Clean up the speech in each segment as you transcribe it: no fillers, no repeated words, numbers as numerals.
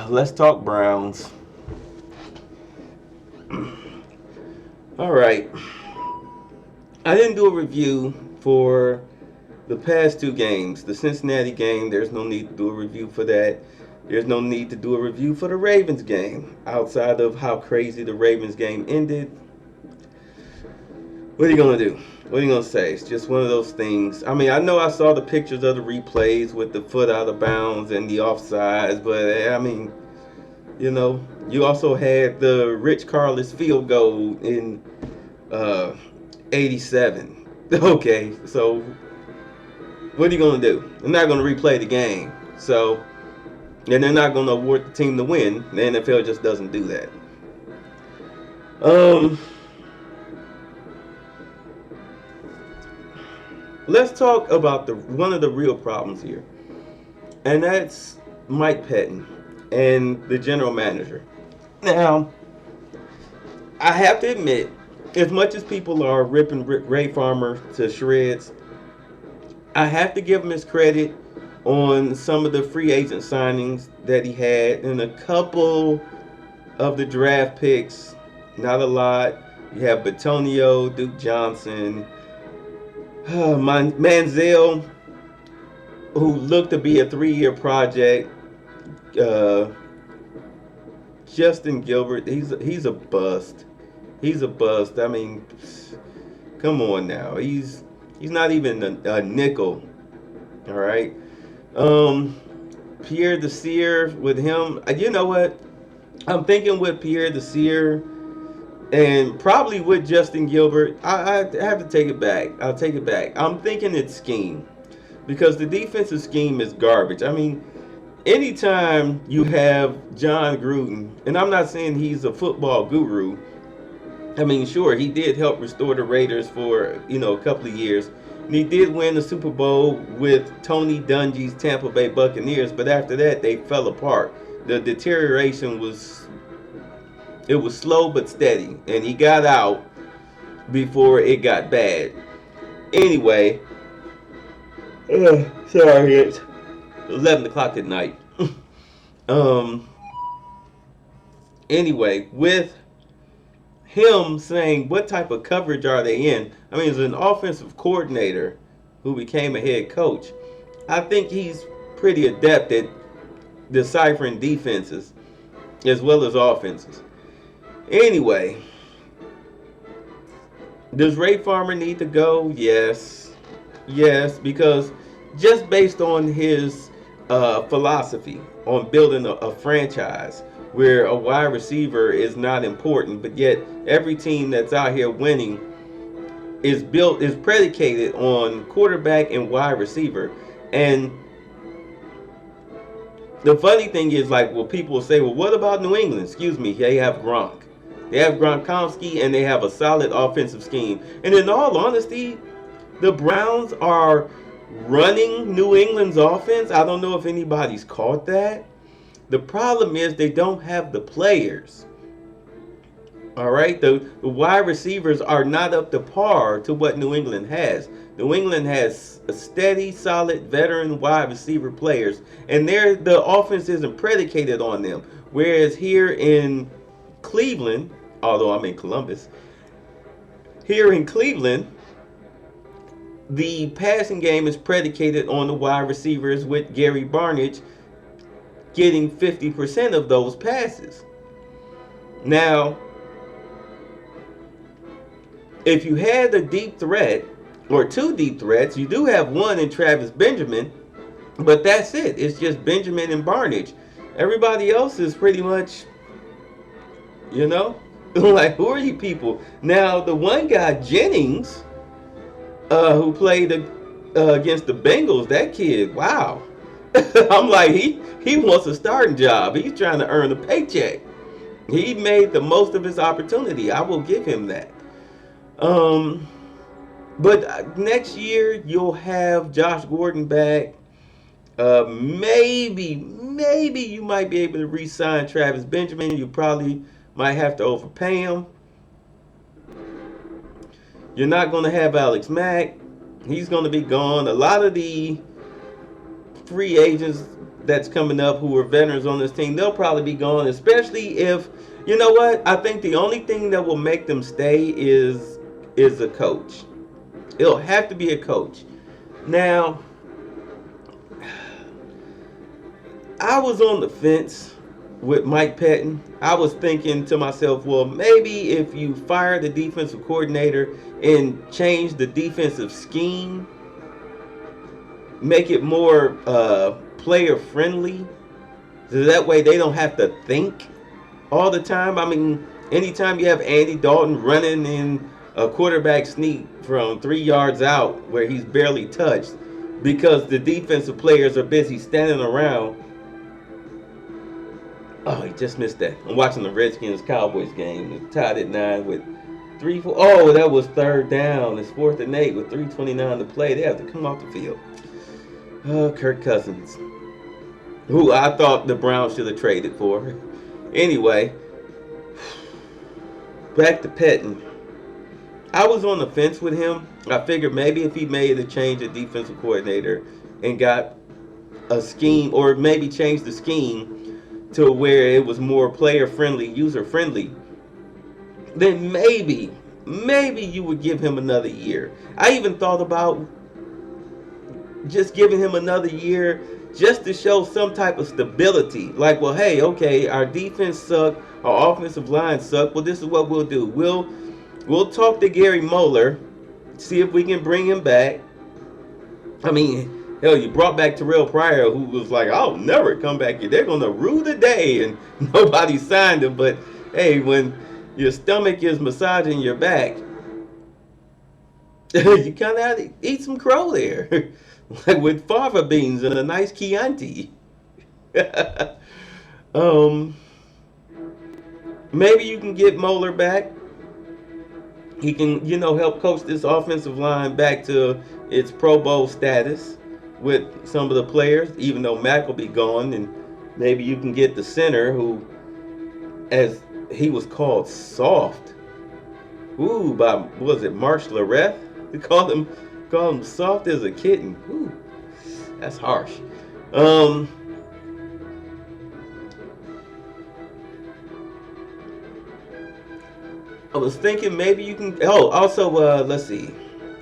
Let's talk Browns. All right. I didn't do a review for the past two games. The Cincinnati game, there's no need to do a review for that. There's no need to do a review for the Ravens game. Outside of how crazy the Ravens game ended, what are you going to do? What are you going to say? It's just one of those things. I mean, I know I saw the pictures of the replays with the foot out of bounds and the offsides, but I mean, you also had the Rich Carlos field goal in uh, 87. Okay, so what are you going to do? They're not going to replay the game. So, and they're not going to award the team the win. The NFL just doesn't do that. Um, let's talk about the one of the real problems here, and that's Mike Pettin and the general manager. Now, I have to admit, as much as people are ripping Ray Farmer to shreds, I have to give him his credit on some of the free agent signings that he had and a couple of the draft picks. Not a lot. You have Batonio, Duke Johnson, Manziel, who looked to be a 3-year project. Uh, Justin Gilbert, he's a bust. He's a bust. I mean, come on now. He's not even a nickel. All right. Um, Pierre Desir with him. You know what? I'm thinking with Pierre Desir and probably with Justin Gilbert. I have to take it back. I'll take it back. I'm thinking it's scheme because the defensive scheme is garbage. I mean, anytime you have John Gruden, and I'm not saying he's a football guru. I mean, sure, he did help restore the Raiders for, a couple of years. And he did win the Super Bowl with Tony Dungy's Tampa Bay Buccaneers, but after that, they fell apart. The deterioration was slow but steady, and he got out before it got bad. Anyway, sorry, it's 11 o'clock at night. um, anyway, with him saying what type of coverage are they in. I mean, as an offensive coordinator who became a head coach, I think he's pretty adept at deciphering defenses as well as offenses. Anyway, does Ray Farmer need to go? Yes. Yes, because just based on his philosophy on building a franchise where a wide receiver is not important, but yet every team that's out here winning is predicated on quarterback and wide receiver. And the funny thing is, like, well, people will say, well, what about New England? Excuse me, they have Gronk. They have Gronkowski, and they have a solid offensive scheme. And in all honesty, the Browns are running New England's offense. I don't know if anybody's caught that. The problem is they don't have the players. All right, the wide receivers are not up to par to what New England has. New England has a steady, solid, veteran wide receiver players, and the offense isn't predicated on them. Whereas here in Cleveland, although I'm in Columbus, here in Cleveland, the passing game is predicated on the wide receivers with Gary Barnidge getting 50% of those passes. Now, if you had a deep threat or two deep threats, you do have one in Travis Benjamin, but that's it. It's just Benjamin and Barnidge. Everybody else is pretty much, like, who are you people? Now, the one guy, Jennings, who played against the Bengals, that kid, wow. I'm like, he wants a starting job. He's trying to earn a paycheck. He made the most of his opportunity. I will give him that. But next year you'll have Josh Gordon back. Maybe you might be able to re-sign Travis Benjamin. You probably might have to overpay him. You're not going to have Alex Mack. He's going to be gone. A lot of the free agents that's coming up who are veterans on this team, they'll probably be gone, especially if, you know what? I think the only thing that will make them stay is a coach. It'll have to be a coach. Now, I was on the fence with Mike Pettin. I was thinking to myself, well, maybe if you fire the defensive coordinator and change the defensive scheme, make it more player friendly, so that way they don't have to think all the time. I mean, anytime you have Andy Dalton running in a quarterback sneak from 3 yards out where he's barely touched because the defensive players are busy standing around. Oh, he just missed that. I'm watching the Redskins Cowboys game. It's tied at 9 with 3-4. Oh, that was third down. It's 4th and 8 with 3:29 to play. They have to come off the field. Oh, Kirk Cousins, who I thought the Browns should have traded for. Anyway, back to Pettin. I was on the fence with him. I figured maybe if he made a change at defensive coordinator and got a scheme, or maybe changed the scheme to where it was more player friendly, user friendly, then maybe you would give him another year. I even thought about just giving him another year just to show some type of stability. Like, well, hey, okay, our defense sucked, our offensive line sucked. Well, this is what we'll do. We'll talk to Gary Moeller, see if we can bring him back. I mean, hell, you brought back Terrell Pryor, who was like, I'll never come back here. They're going to rue the day, and nobody signed him. But, hey, when your stomach is massaging your back, you kind of have to eat some crow there. Like with fava beans and a nice Chianti. um, Maybe you can get Moeller back. He can, help coach this offensive line back to its Pro Bowl status with some of the players, even though Mack will be gone. And maybe you can get the center who, as he was called, soft. Ooh, by, was it Marsh Lareth? They called him soft as a kitten. Ooh, that's harsh. I was thinking maybe you can. Oh, also, let's see.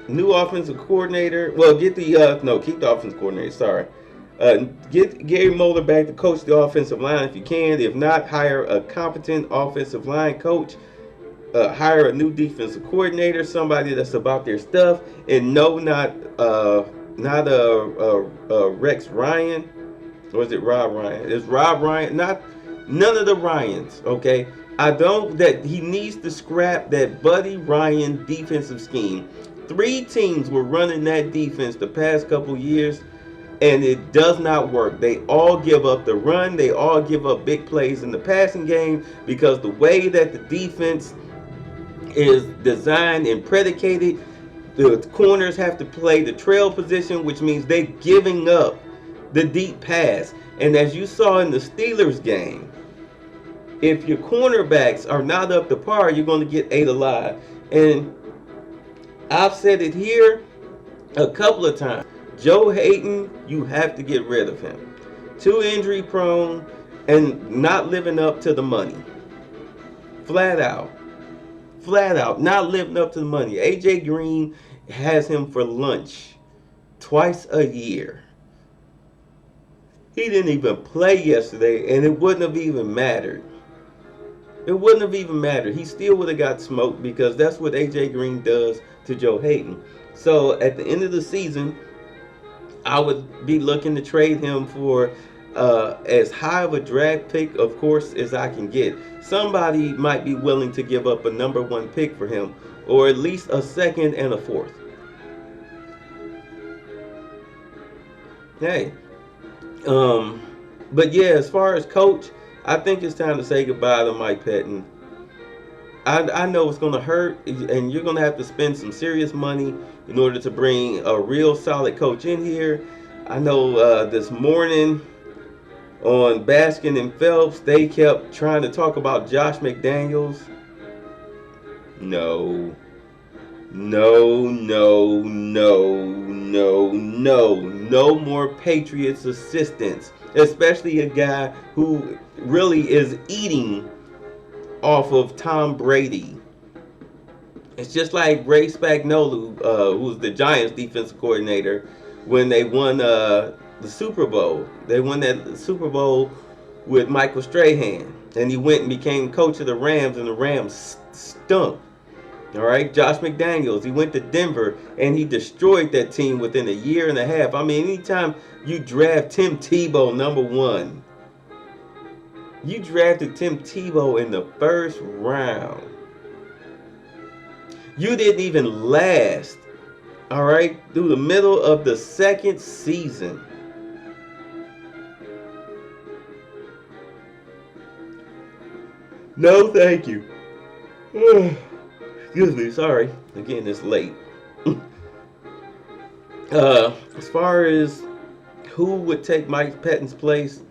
New offensive coordinator. Well, keep the offensive coordinator. Sorry. Get Gary Moeller back to coach the offensive line if you can. If not, hire a competent offensive line coach. Hire a new defensive coordinator, somebody that's about their stuff, and no, not Rex Ryan, or is it Rob Ryan? It's Rob Ryan, none of the Ryans. Okay, that he needs to scrap that Buddy Ryan defensive scheme. 3 teams were running that defense the past couple years, and it does not work. They all give up the run. They all give up big plays in the passing game because the way that the defense is designed and predicated, the corners have to play the trail position, which means they're giving up the deep pass. And as you saw in the Steelers game, if your cornerbacks are not up to par, you're going to get ate alive. And I've said it here a couple of times. Joe Hayden, you have to get rid of him. Too injury prone and not living up to the money. Flat out, not living up to the money. AJ Green has him for lunch twice a year. He didn't even play yesterday, and it wouldn't have even mattered. It wouldn't have even mattered. He still would have got smoked because that's what AJ Green does to Joe Hayden. So at the end of the season, I would be looking to trade him for as high of a draft pick, of course, as I can get. Somebody might be willing to give up a number 1 pick for him, or at least a 2nd and a 4th. Hey, but yeah, as far as coach, I think it's time to say goodbye to Mike Pettin. I know it's going to hurt, and you're going to have to spend some serious money in order to bring a real solid coach in here. I know this morning on Baskin and Phelps, they kept trying to talk about Josh McDaniels. No. No, no, no, no, no. No more Patriots assistants. Especially a guy who really is eating off of Tom Brady. It's just like Ray Spagnuolo, who was the Giants defensive coordinator, when they won the Super Bowl. They won that Super Bowl with Michael Strahan. And he went and became coach of the Rams, and the Rams stunk. All right, Josh McDaniels, he went to Denver and he destroyed that team within a year and a half. I mean, anytime you draft Tim Tebow number one, you drafted Tim Tebow in the first round. You didn't even last, all right, through the middle of the second season. No, thank you. Excuse me, sorry. Again, it's late. As far as who would take Mike Pettine's place,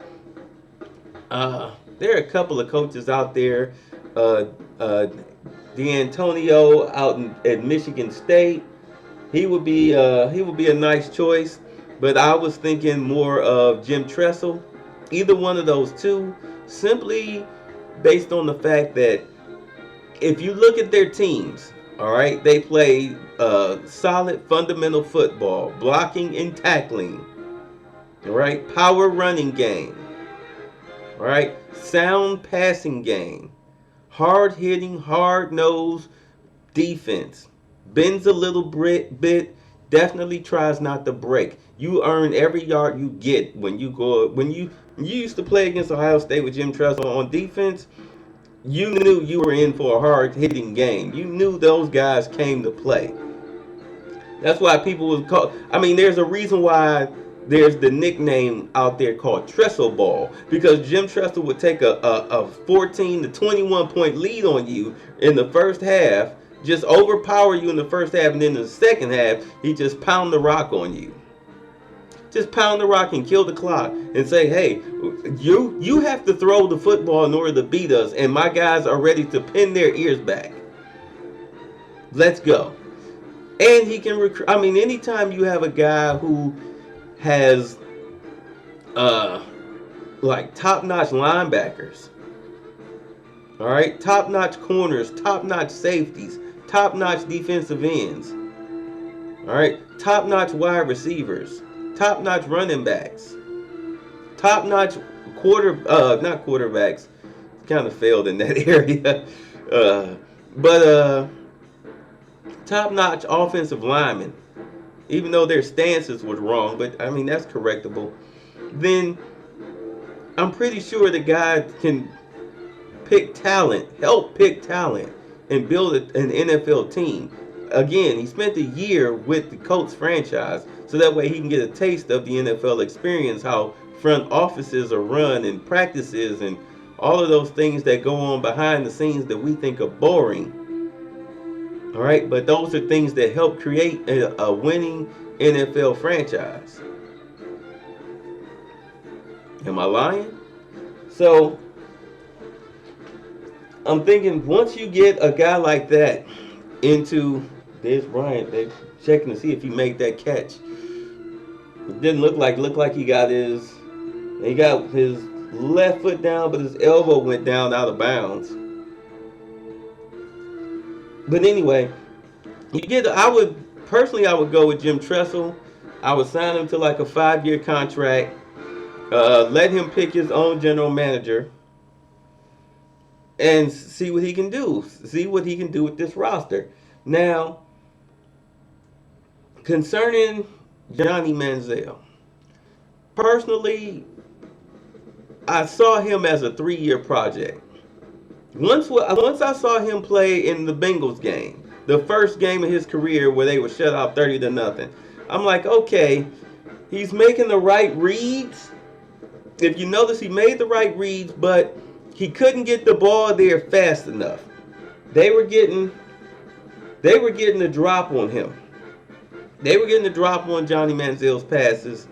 there are a couple of coaches out there. Uh, uh, D'Antonio out at Michigan State. He would be a nice choice, but I was thinking more of Jim Tressel. Either one of those two, simply based on the fact that if you look at their teams, all right, they play solid fundamental football, blocking and tackling, all right, power running game, all right, sound passing game, hard hitting, hard nosed defense, bends a little bit, definitely tries not to break. You earn every yard you get when you go. When you used to play against Ohio State with Jim Tressel on defense, you knew you were in for a hard hitting game. You knew those guys came to play. That's why people was called. I mean, there's a reason why there's the nickname out there called Tressel Ball, because Jim Tressel would take a 14 to 21 point lead on you in the first half, just overpower you in the first half, and then in the second half, he just pound the rock on you. Just pound the rock and kill the clock and say, hey, you have to throw the football in order to beat us, and my guys are ready to pin their ears back. Let's go. And he can recruit. I mean, anytime you have a guy who has like top-notch linebackers, all right, top-notch corners, top-notch safeties, top-notch defensive ends, all right, top-notch wide receivers, top-notch running backs, top-notch not quarterbacks, kind of failed in that area, but top-notch offensive linemen, even though their stances was wrong, but I mean that's correctable. Then I'm pretty sure the guy can pick talent, help pick talent, and build an NFL team. Again, he spent a year with the Colts franchise, so that way he can get a taste of the NFL experience, how front offices are run, and practices, and all of those things that go on behind the scenes that we think are boring. All right, but those are things that help create a winning NFL franchise. Am I lying? So I'm thinking once you get a guy like that into there's Bryant, they're checking to see if he made that catch. It didn't look like he got his left foot down, but his elbow went down out of bounds. But anyway, I would go with Jim Tressel. I would sign him to like a 5-year contract. Let him pick his own general manager and see what he can do. See what he can do with this roster. Now, concerning Johnny Manziel, personally, I saw him as a 3-year project. Once I saw him play in the Bengals game, the first game of his career where they were shut out 30-0, I'm like, okay, he's making the right reads. If you notice, he made the right reads, but he couldn't get the ball there fast enough. They were getting the drop on him. They were getting the drop on Johnny Manziel's passes.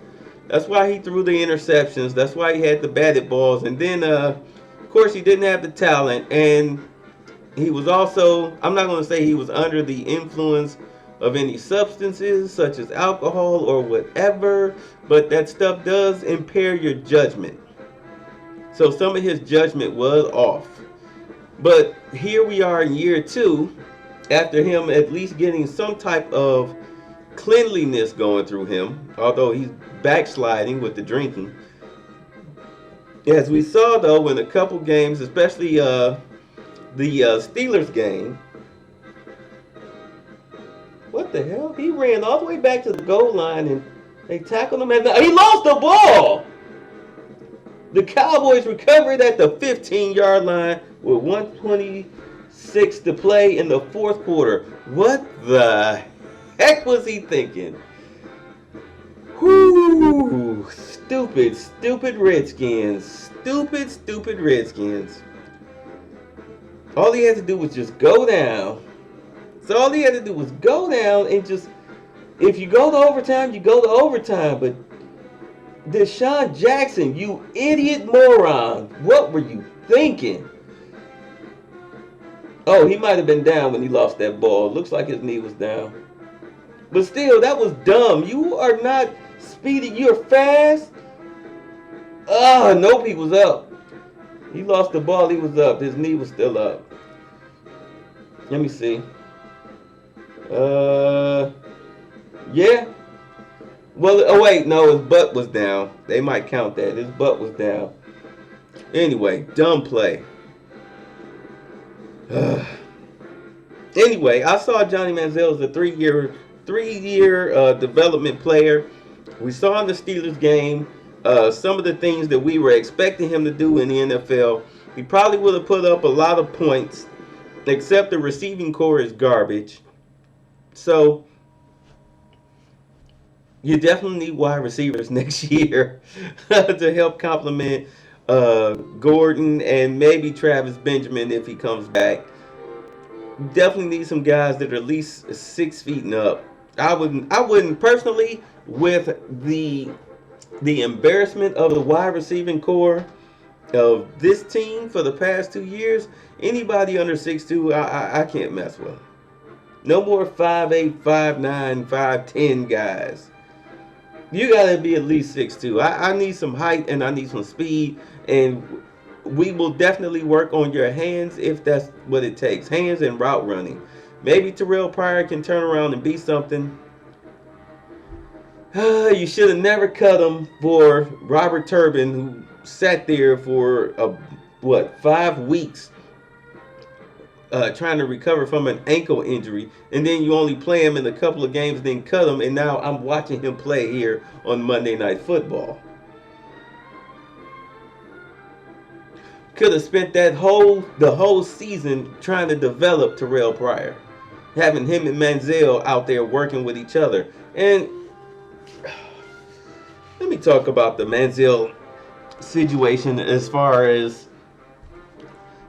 That's why he threw the interceptions. That's why he had the batted balls. And then, of course, he didn't have the talent. And He was also, I'm not going to say he was under the influence of any substances such as alcohol or whatever, but that stuff does impair your judgment. So some of his judgment was off. But here we are in year two, after him at least getting some type of cleanliness going through him, although he's backsliding with the drinking. As we saw though in a couple games, especially the Steelers game, what the hell? He ran all the way back to the goal line and they tackled him and he lost the ball. The Cowboys recovered at the 15-yard line with 1:26 to play in the fourth quarter. What the heck was he thinking? Whoo! Stupid, stupid Redskins. Stupid, stupid Redskins. All he had to do was just go down. So all he had to do was go down and just, if you go to overtime, you go to overtime. But Deshaun Jackson, you idiot moron. What were you thinking? Oh, he might have been down when he lost that ball. Looks like his knee was down. But still, that was dumb. You are not speedy. You're fast. Nope, he was up. He lost the ball. He was up. His knee was still up. Let me see. Yeah. Well, oh wait, no, his butt was down. They might count that. His butt was down. Anyway, dumb play. Anyway, I saw Johnny Manziel as a three-year development player. We saw in the Steelers game some of the things that we were expecting him to do in the NFL. He probably would have put up a lot of points, except the receiving core is garbage. So you definitely need wide receivers next year to help complement Gordon and maybe Travis Benjamin if he comes back. You definitely need some guys that are at least 6 feet and up. I wouldn't personally, with the embarrassment of the wide receiving core of this team for the past 2 years. Anybody under 6'2", I can't mess with. No more 5'8", 5'9", 5'10" guys. You gotta be at least 6'2". I need some height and I need some speed, and we will definitely work on your hands if that's what it takes. Hands and route running. Maybe Terrell Pryor can turn around and be something. You should have never cut him for Robert Turbin, who sat there for 5 weeks trying to recover from an ankle injury, and then you only play him in a couple of games, then cut him, and now I'm watching him play here on Monday Night Football. Could have spent the whole season trying to develop Terrell Pryor, having him and Manziel out there working with each other. And let me talk about the Manziel situation as far as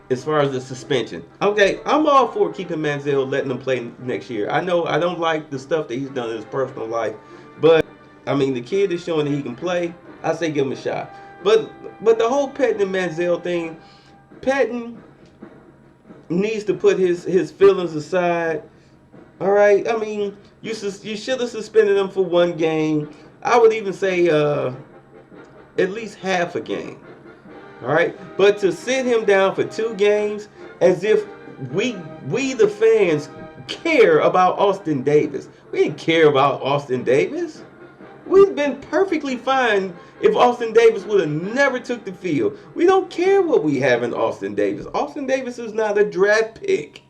the suspension. Okay, I'm all for keeping Manziel, letting him play next year. I know I don't like the stuff that he's done in his personal life, but I mean the kid is showing that he can play. I say give him a shot. But the whole Pettine and Manziel thing, Pettine needs to put his feelings aside. All right, I mean you should have suspended him for 1 game. I would even say at least half a game. All right, but to sit him down for 2 games as if we the fans care about Austin Davis. We didn't care about Austin Davis. We'd been perfectly fine if Austin Davis would have never took the field. We don't care what we have in Austin Davis. Austin Davis is not a draft pick.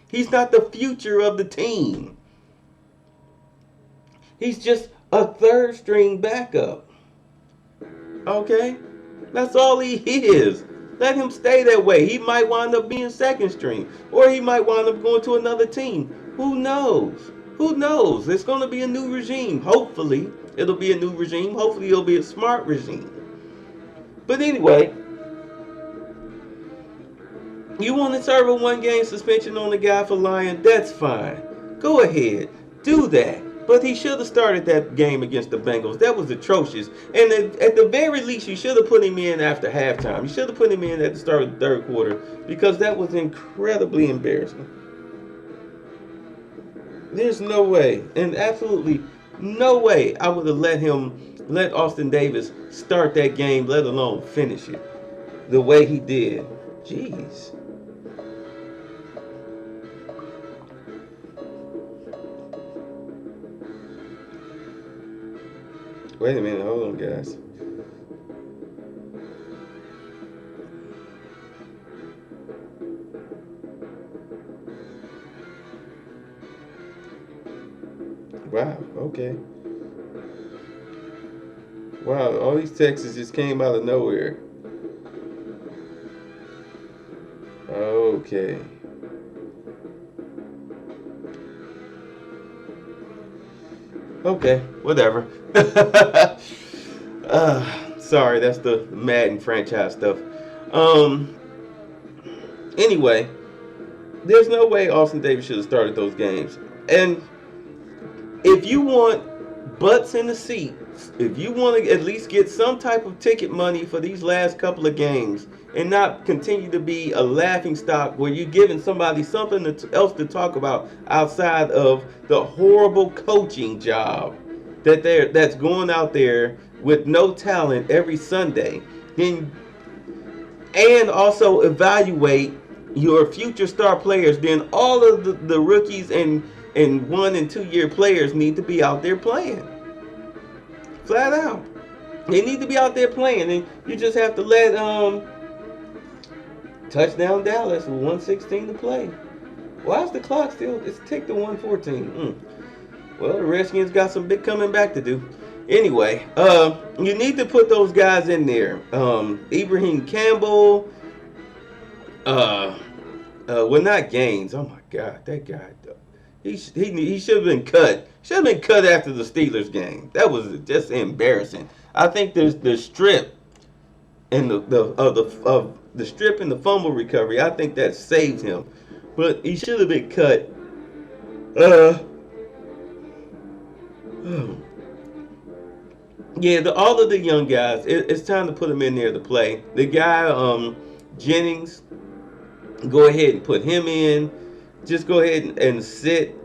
He's not the future of the team. He's just a 3rd string backup. Okay? That's all he is. Let him stay that way. He might wind up being 2nd string, or he might wind up going to another team. Who knows? Who knows? It's going to be a new regime. Hopefully, it'll be a new regime. Hopefully, it'll be a smart regime. But anyway, you want to serve a 1-game suspension on the guy for lying? That's fine. Go ahead. Do that. But he should have started that game against the Bengals. That was atrocious. And at the very least, you should have put him in after halftime. You should have put him in at the start of the third quarter because that was incredibly embarrassing. There's no way, and absolutely no way, I would have let Austin Davis start that game, let alone finish it the way he did. Jeez. Wait a minute, hold on, guys. Wow, okay. Wow, all these texts just came out of nowhere. Okay. Okay, whatever. Sorry, that's the Madden franchise stuff. Um, anyway, there's no way Austin Davis should have started those games. And if you want butts in the seats, if you want to at least get some type of ticket money for these last couple of games and not continue to be a laughing stock where you're giving somebody something else to talk about outside of the horrible coaching job that's going out there with no talent every Sunday, then and also evaluate your future star players, then all of the rookies and 1 and 2 year players need to be out there playing. Flat out. They need to be out there playing, and you just have to let touchdown Dallas with 1:16 to play. Why is the clock still? It's ticked to 1:14. Well, the Redskins got some big coming back to do. Anyway, you need to put those guys in there. Ibrahim Campbell. Well, not Gaines. Oh my God, that guy. He should have been cut. Should have been cut after the Steelers game. That was just embarrassing. I think there's the strip and the strip and the fumble recovery. I think that saved him, but he should have been cut. Uh, yeah, all of the young guys. It's time to put them in there to play. The guy Jennings, go ahead and put him in. Just go ahead and sit.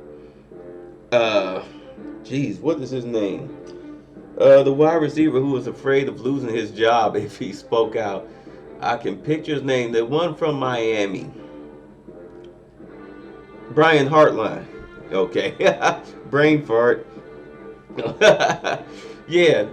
Geez, what is his name? The wide receiver who was afraid of losing his job if he spoke out. I can picture his name. The one from Miami. Brian Hartline. Okay. Brain fart. Yeah.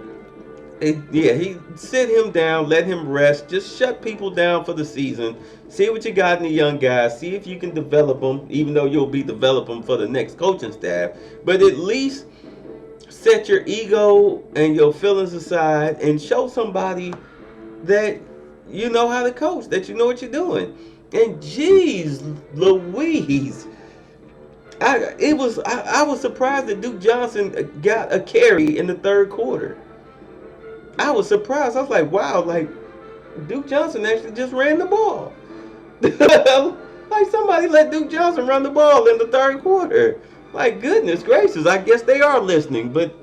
Yeah, he sit him down, let him rest, just shut people down for the season. See what you got in the young guys. See if you can develop them, even though you'll be developing them for the next coaching staff. But at least set your ego and your feelings aside and show somebody that you know how to coach, that you know what you're doing. And geez, Louise, I was surprised that Duke Johnson got a carry in the third quarter. I was surprised. I was like, wow, like Duke Johnson actually just ran the ball. Like somebody let Duke Johnson run the ball in the third quarter. Like goodness gracious, I guess they are listening, but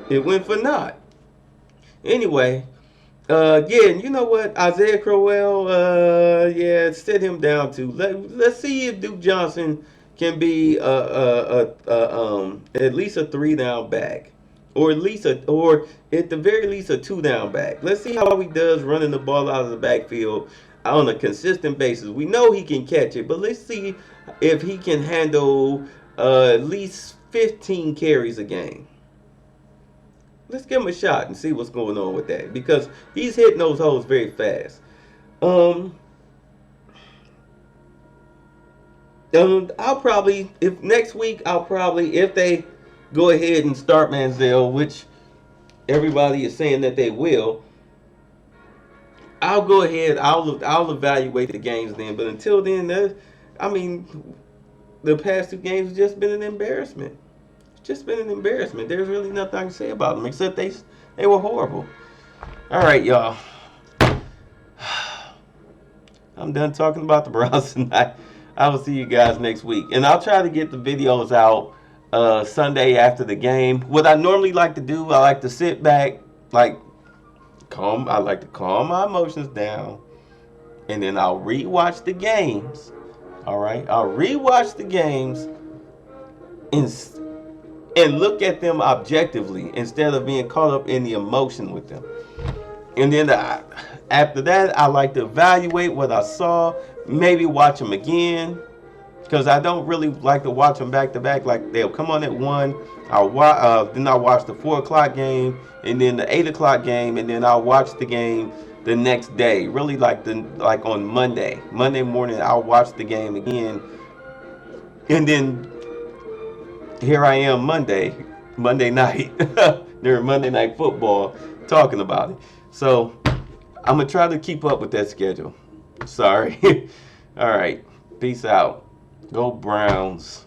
it went for naught. Anyway, yeah, and you know what? Isaiah Crowell, yeah, sit him down too. Let's see if Duke Johnson can be at least a 3 down back, or at the very least a 2 down back. Let's see how he does running the ball out of the backfield on a consistent basis. We know he can catch it, but let's see if he can handle at least 15 carries a game. Let's give him a shot and see what's going on with that, because he's hitting those holes very fast. Um, I'll probably, if next week, if they go ahead and start Manziel, which everybody is saying that they will, I'll go ahead. I'll evaluate the games then. But until then, I mean, the past 2 games have just been an embarrassment. It's just been an embarrassment. There's really nothing I can say about them except they were horrible. All right, y'all. I'm done talking about the Browns tonight. I will see you guys next week, and I'll try to get the videos out Sunday after the game. What I normally like to do, I like to sit back, like calm. I like to calm my emotions down, and then I'll rewatch the games. All right, I'll rewatch the games and and look at them objectively instead of being caught up in the emotion with them. And then after that, I like to evaluate what I saw, maybe watch them again, because I don't really like to watch them back to back. Like they'll come on at 1, then I'll watch the 4 o'clock game, and then the 8 o'clock game, and then I'll watch the game the next day. Really like on Monday morning, I'll watch the game again, and then here I am Monday night during Monday Night Football talking about it. So I'm gonna try to keep up with that schedule. Sorry. All right. Peace out. Go Browns.